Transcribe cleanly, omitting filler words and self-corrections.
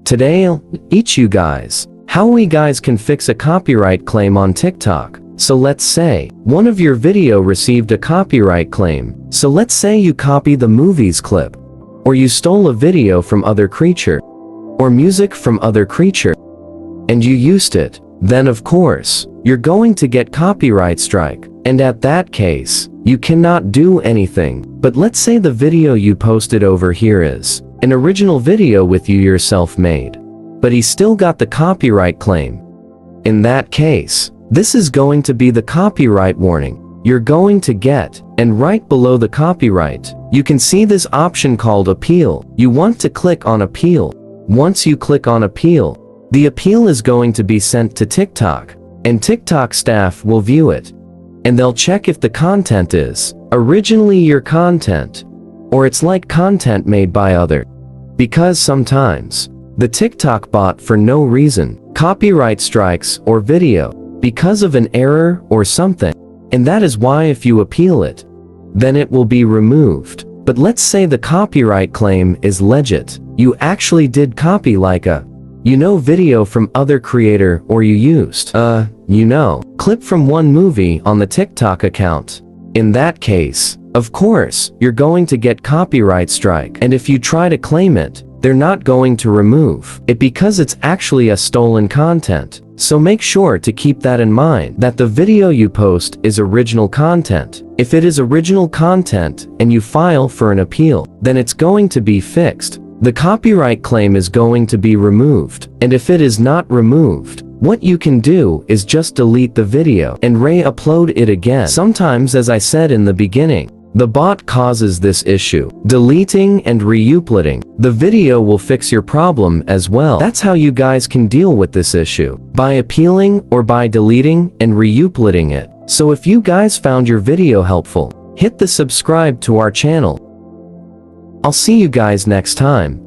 Today I'll teach you guys how we guys can fix a copyright claim on TikTok. So let's say one of your video received a copyright claim. So let's say you copy the movie's clip, or you stole a video from other creature, or music from other creature, and you used it. Then of course, you're going to get copyright strike. And at that case, you cannot do anything. But let's say the video you posted over here is an original video with you yourself made, but he still got the copyright claim. In that case, this is going to be the copyright warning you're going to get, and right below the copyright, you can see this option called Appeal. You want to click on Appeal. Once you click on Appeal, the appeal is going to be sent to TikTok, and TikTok staff will view it, and they'll check if the content is originally your content, or it's like content made by other. Because sometimes, the TikTok bot for no reason copyright strikes or video because of an error or something, and that is why if you appeal it, then it will be removed. But let's say the copyright claim is legit. You actually did copy like a, video from other creator, or you used, clip from one movie on the TikTok account. In that case, of course, you're going to get copyright strike. And if you try to claim it, they're not going to remove it because it's actually a stolen content. So make sure to keep that in mind, that the video you post is original content. If it is original content and you file for an appeal, then it's going to be fixed. The copyright claim is going to be removed. And if it is not removed, what you can do is just delete the video and re-upload it again. Sometimes, as I said in the beginning, the bot causes this issue. Deleting and re-uploading the video will fix your problem as well. That's how you guys can deal with this issue, by appealing or by deleting and re-uploading it. So if you guys found your video helpful, hit the subscribe to our channel. I'll see you guys next time.